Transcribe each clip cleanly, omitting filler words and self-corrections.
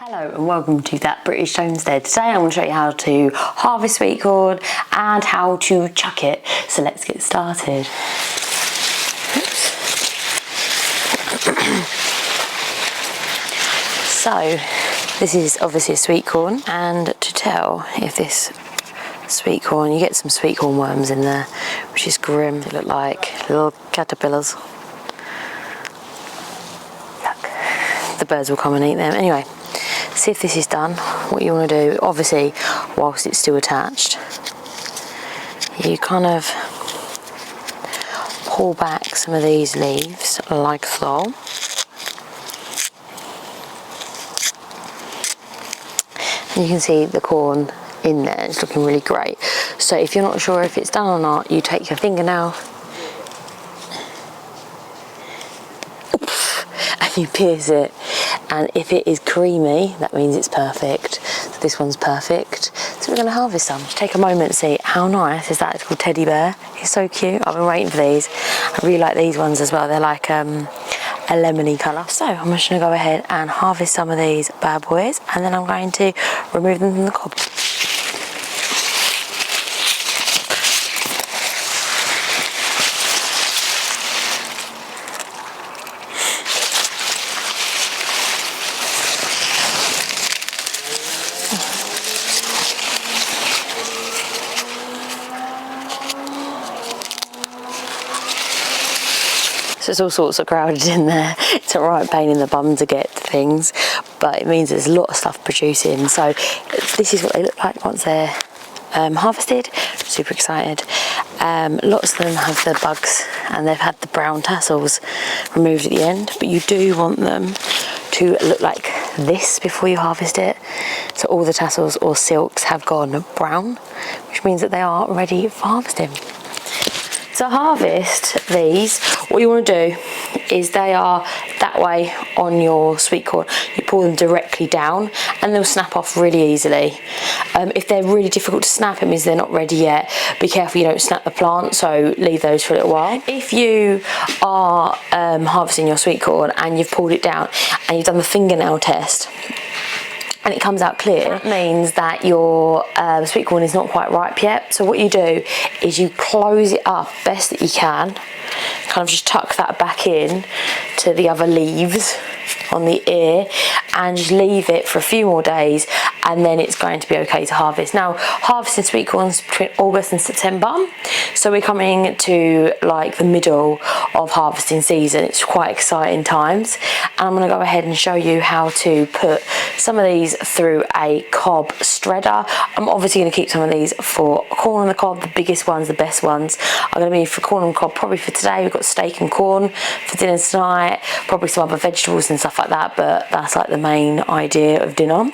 Hello and welcome to That British Homestead. Today I'm going to show you how to harvest sweet corn and how to chuck it. So let's get started. So this is obviously a sweet corn, and to tell if this sweet corn, you get some sweet corn worms in there, which is grim. They look like little caterpillars. Yuck. The birds will come and eat them. Anyway, see if this is done. What you want to do, obviously, whilst it's still attached, you kind of pull back some of these leaves like so. You can see the corn in there, it's looking really great. So if you're not sure if it's done or not, you take your fingernail and you pierce it, and if it is creamy, that means it's perfect. So this one's perfect. So we're going to harvest some. Take a moment to see how nice is that. It's called Teddy Bear. It's so cute. I've been waiting for these. I really like these ones as well. They're like a lemony colour. So I'm just going to go ahead and harvest some of these bad boys, and then I'm going to remove them from the cob. So it's all sorts of crowded in there. It's a right pain in the bum to get things, but it means there's a lot of stuff producing. So this is what they look like once they're harvested. Super excited. Lots of them have the bugs and they've had the brown tassels removed at the end, but you do want them to look like this before you harvest it. So all the tassels or silks have gone brown, which means that they are ready for harvesting. To harvest these, what you want to do is they are that way on your sweet corn. You pull them directly down and they'll snap off really easily. If they're really difficult to snap, it means they're not ready yet. Be careful you don't snap the plant, so leave those for a little while. If you are harvesting your sweet corn and you've pulled it down and you've done the fingernail test, and it comes out clear, that means that your sweet corn is not quite ripe yet. So what you do is you close it up best that you can, kind of just tuck that back in to the other leaves on the ear, and just leave it for a few more days, and then it's going to be okay to harvest. Now, harvesting sweet corns between August and September, so we're coming to like the middle of harvesting season. It's quite exciting times, and I'm going to go ahead and show you how to put some of these through a cob shredder. I'm obviously going to keep some of these for corn on the cob. The biggest ones, the best ones, are going to be for corn on the cob probably for today. We've got steak and corn for dinner tonight, probably some other vegetables and stuff like that, but that's like the main idea of dinner.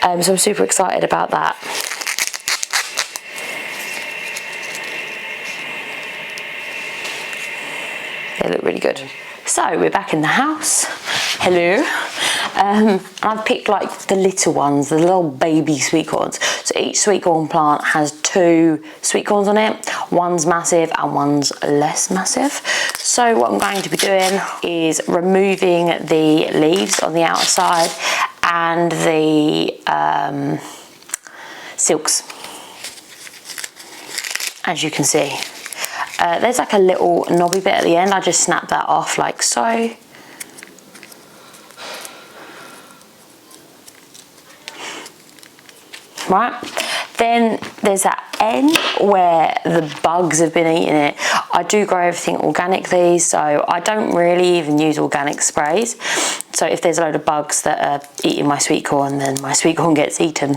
So I'm super excited about that. They look really good. So we're back in the house. Hello. I've picked like the little ones, the little baby sweet corns. So each sweet corn plant has 2 sweet corns on it. One's massive and one's less massive. So what I'm going to be doing is removing the leaves on the outside and the silks, as you can see. There's like a little knobby bit at the end. I just snap that off like so. Right, then there's that end where the bugs have been eating it. I do grow everything organically, so I don't really even use organic sprays. So if there's a load of bugs that are eating my sweet corn, then my sweet corn gets eaten.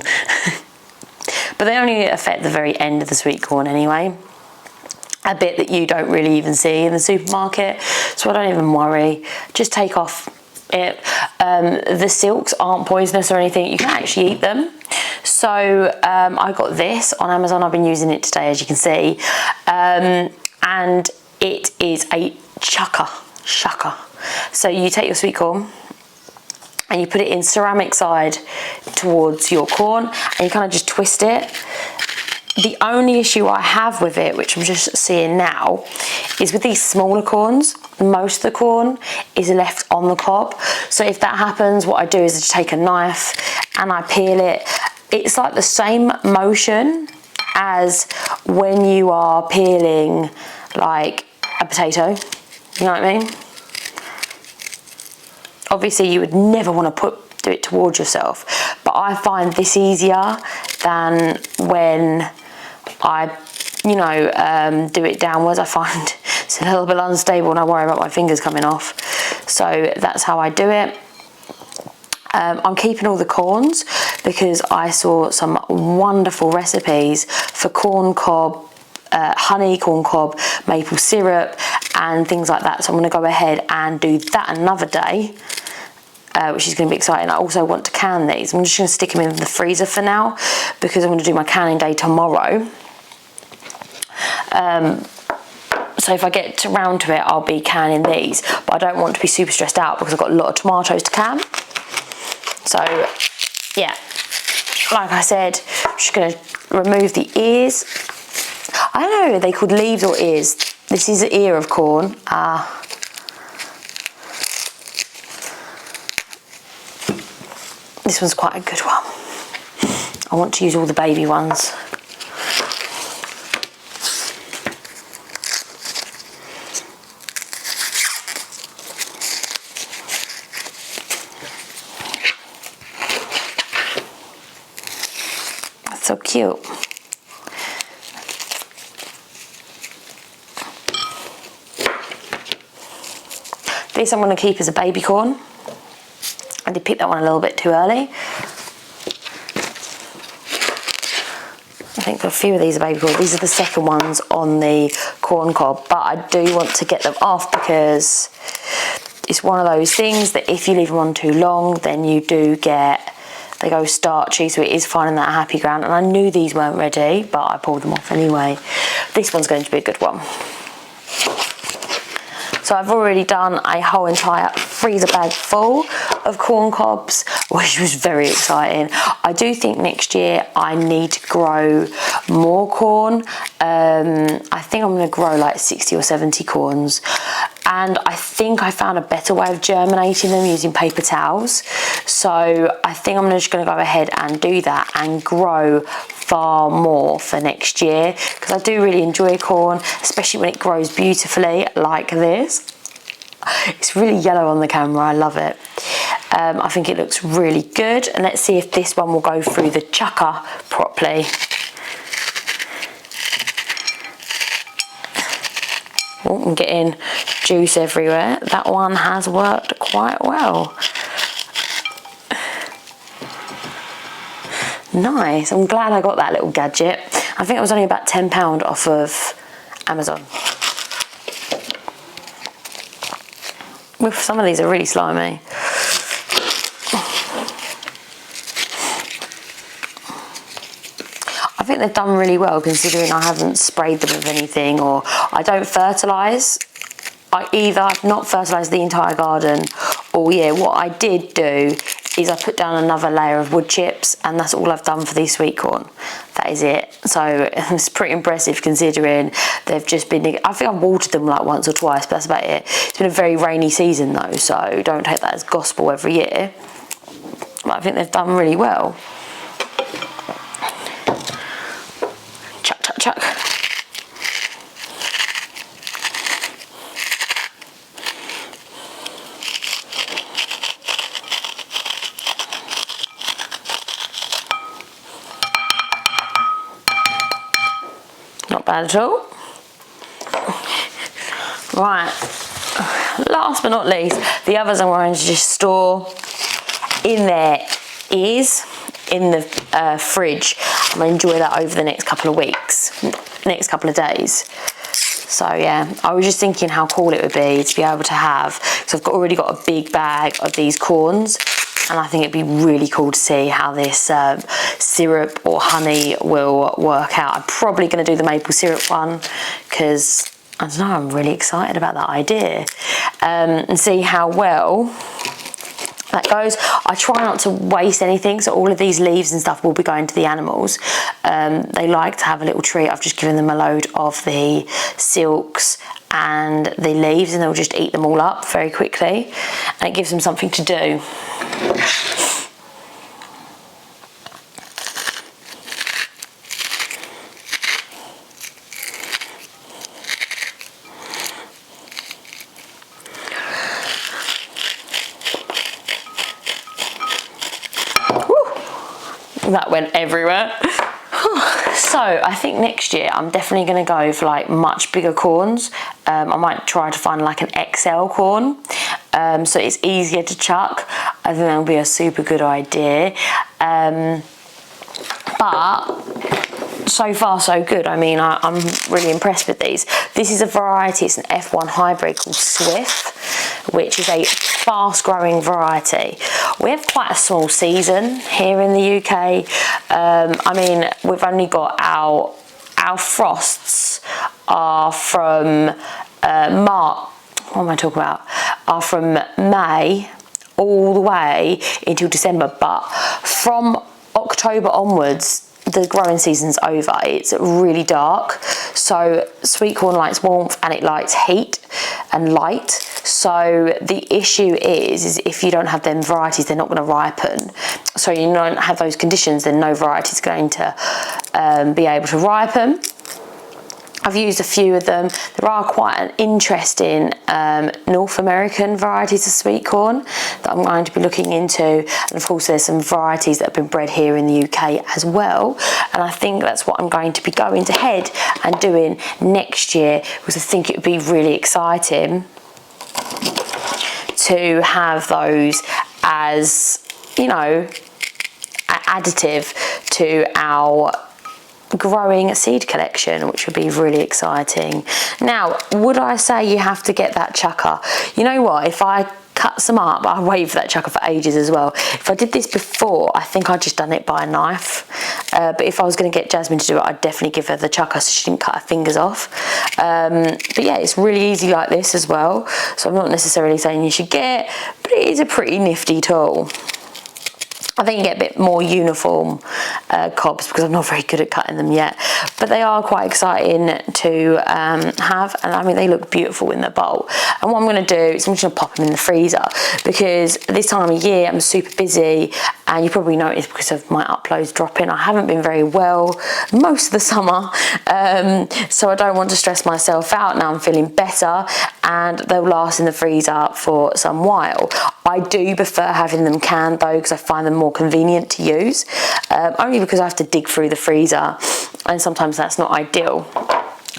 But they only affect the very end of the sweet corn anyway. A bit that you don't really even see in the supermarket, so I don't even worry. Just take off it. The silks aren't poisonous or anything. You can actually eat them. So I got this on Amazon. I've been using it today, as you can see, and it is a shucker. So you take your sweet corn and you put it in ceramic side towards your corn, and you kind of just twist it The only issue I have with it, which I'm just seeing now, is with these smaller corns, most of the corn is left on the cob. So if that happens, what I do is I just take a knife and I peel it. It's like the same motion as when you are peeling like a potato, you know what I mean? Obviously you would never want to do it towards yourself, but I find this easier than when I, you know, do it downwards. I find it's a little bit unstable and I worry about my fingers coming off. So that's how I do it. I'm keeping all the corns because I saw some wonderful recipes for corn cob, honey, corn cob, maple syrup and things like that. So I'm going to go ahead and do that another day, which is going to be exciting. I also want to can these. I'm just going to stick them in the freezer for now because I'm going to do my canning day tomorrow. So if I get around to it, I'll be canning these, but I don't want to be super stressed out because I've got a lot of tomatoes to can. So yeah, like I said, I'm just going to remove the ears. I don't know, are they called leaves or ears? This is the ear of corn. This one's quite a good one. I want to use all the baby ones. So cute. This I'm going to keep as a baby corn. I did pick that one a little bit too early. I think a few of these are baby corn. These are the second ones on the corn cob, but I do want to get them off because it's one of those things that if you leave them on too long, then you do get, they go starchy, so it is finding that happy ground. And I knew these weren't ready, but I pulled them off anyway. This one's going to be a good one. So I've already done a whole entire freezer bag full of corn cobs, which was very exciting. I do think next year I need to grow more corn. I think I'm going to grow like 60 or 70 corns. And I think I found a better way of germinating them using paper towels. So I think I'm just going to go ahead and do that and grow far more for next year, because I do really enjoy corn, especially when it grows beautifully like this. It's really yellow on the camera, I love it. I think it looks really good, and let's see if this one will go through the chucker properly. Oh, I'm getting juice everywhere. That one has worked quite well. Nice, I'm glad I got that little gadget. I think it was only about £10 off of Amazon. Some of these are really slimy. I think they've done really well considering I haven't sprayed them with anything, or I don't fertilise. I've not fertilised the entire garden, or yeah, what I did do is I put down another layer of wood chips, and that's all I've done for these sweet corn. That is it. So it's pretty impressive considering they've just been, I think I've watered them like once or twice, but that's about it. It's been a very rainy season though, so don't take that as gospel every year. But I think they've done really well. Chuck, chuck, chuck. Not bad at all. Right, last but not least, the others I'm going to just store in their ears in the fridge. I'm going to enjoy that over the next couple of weeks, next couple of days. So yeah, I was just thinking how cool it would be to be able to have, because I've already got a big bag of these corns, and I think it'd be really cool to see how this syrup or honey will work out. I'm probably going to do the maple syrup one because, I don't know, I'm really excited about that idea, and see how well that goes. I try not to waste anything, so all of these leaves and stuff will be going to the animals. They like to have a little treat. I've just given them a load of the silks and the leaves, and they'll just eat them all up very quickly, and it gives them something to do. That went everywhere. So I think next year I'm definitely going to go for like much bigger corns. I might try to find like an XL corn, so it's easier to chuck. I think that would be a super good idea. But so far so good. I mean, I'm really impressed with these. This is a variety, it's an F1 hybrid called Swift, which is a fast growing variety. We have quite a small season here in the UK. I mean, we've only got our frosts are from March, what am I talking about? Are from May all the way until December, but from October onwards, the growing season's over. It's really dark, so sweet corn likes warmth and it likes heat and light. So the issue is if you don't have them varieties, they're not going to ripen. So you don't have those conditions, then no variety is going to be able to ripen. I've used a few of them. There are quite an interesting North American varieties of sweet corn that I'm going to be looking into. And of course there's some varieties that have been bred here in the UK as well. And I think that's what I'm going to be going ahead and doing next year, because I think it would be really exciting to have those as, you know, an additive to our growing seed collection, which would be really exciting. Now, would I say you have to get that chucker? You know what, if I cut some up, I waited for that chucker for ages as well. If I did this before, I think I'd just done it by a knife, but if I was going to get Jasmine to do it, I'd definitely give her the chucker so she didn't cut her fingers off. But yeah, it's really easy like this as well, so I'm not necessarily saying you should get it, but it is a pretty nifty tool. I think you get a bit more uniform cobs because I'm not very good at cutting them yet, but they are quite exciting to have, and I mean they look beautiful in the bowl. And what I'm going to do is I'm just going to pop them in the freezer, because this time of year I'm super busy, and you probably noticed because of my uploads dropping, I haven't been very well most of the summer, so I don't want to stress myself out. Now I'm feeling better and they'll last in the freezer for some while. I do prefer having them canned though, because I find them more convenient to use, only because I have to dig through the freezer and sometimes that's not ideal.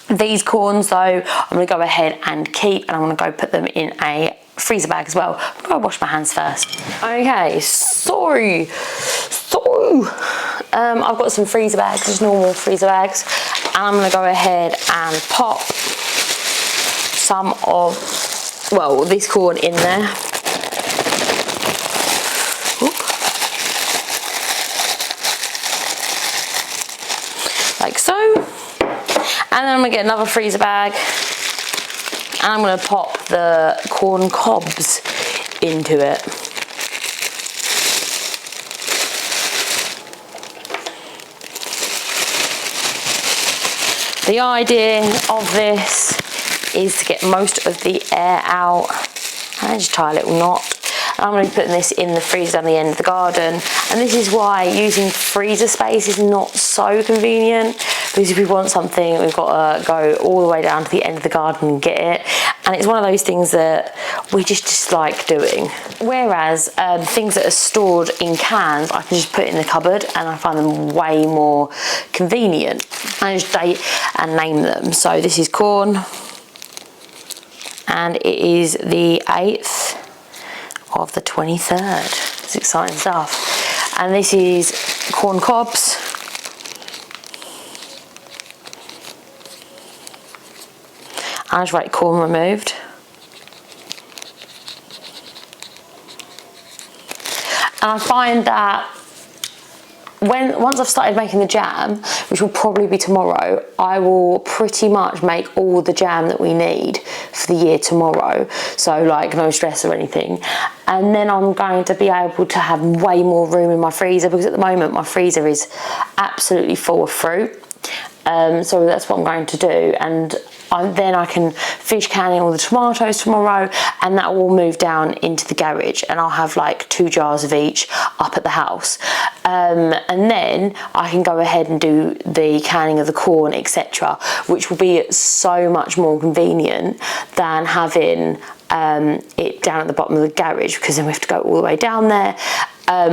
These corns though, I'm going to go ahead and keep, and I'm going to go put them in a freezer bag as well. I'm going to wash my hands first. Okay, so I've got some freezer bags, just normal freezer bags, and I'm going to go ahead and pop some of, well, this corn in there. Like so, and then I'm going to get another freezer bag and I'm going to pop the corn cobs into it. The idea of this is to get most of the air out, and just tie a little knot. I'm going to be putting this in the freezer down the end of the garden, and this is why using freezer space is not so convenient, because if we want something we've got to go all the way down to the end of the garden and get it, and it's one of those things that we just dislike doing. Whereas things that are stored in cans, I can just put in the cupboard and I find them way more convenient. I just date and name them. So this is corn, and it is the 8th of the 23rd. It's exciting stuff. And this is corn cobs. I just write corn removed. And I find that once I've started making the jam, which will probably be tomorrow, I will pretty much make all the jam that we need for the year tomorrow. So like no stress or anything. And then I'm going to be able to have way more room in my freezer, because at the moment my freezer is absolutely full of fruit. So that's what I'm going to do. And then I can finish canning all the tomatoes tomorrow, and that will move down into the garage, and I'll have like 2 jars of each up at the house. And then I can go ahead and do the canning of the corn, etc., which will be so much more convenient than having it down at the bottom of the garage, because then we have to go all the way down there,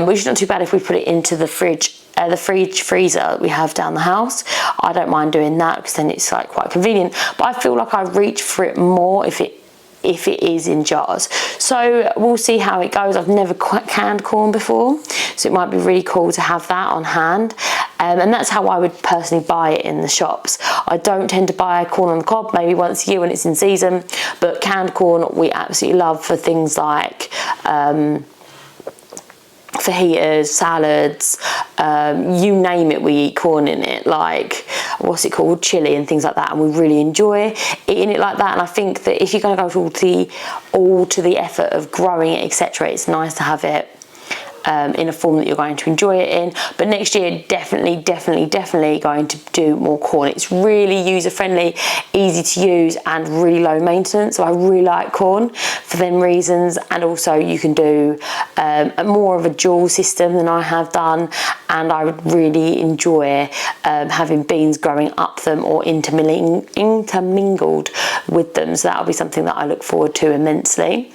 which is not too bad if we put it into the fridge. The freezer that we have down the house. I don't mind doing that, because then it's like quite convenient, but I feel like I reach for it more if it is in jars. So we'll see how it goes. I've never canned corn before, so it might be really cool to have that on hand. And that's how I would personally buy it in the shops. I don't tend to buy corn on the cob, maybe once a year when it's in season, but canned corn we absolutely love for things like fajitas, salads, you name it, we eat corn in it, like what's it called, chili and things like that, and we really enjoy eating it like that. And I think that if you're going to go all to the effort of growing it, etc., it's nice to have it in a form that you're going to enjoy it in. But next year, definitely going to do more corn. It's really user friendly, easy to use, and really low maintenance, so I really like corn for them reasons. And also you can do more of a dual system than I have done, and I would really enjoy having beans growing up them or intermingled with them, so that'll be something that I look forward to immensely.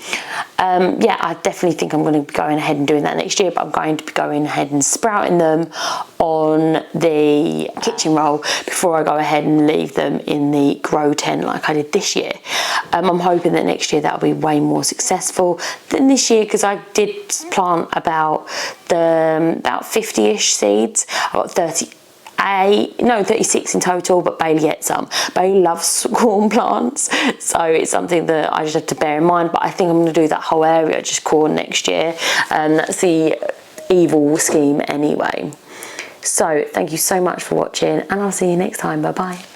Yeah, I definitely think I'm going to be going ahead and doing that next year, but I'm going to be going ahead and sprouting them on the kitchen roll before I go ahead and leave them in the grow tent like I did this year. I'm hoping that next year that'll be way more successful than this year, because I did plant about 50-ish seeds. I got 36 in total, but Bailey ate some. Bailey loves corn plants, so it's something that I just have to bear in mind. But I think I'm going to do that whole area just corn next year, and that's the evil scheme anyway. So thank you so much for watching, and I'll see you next time. Bye bye.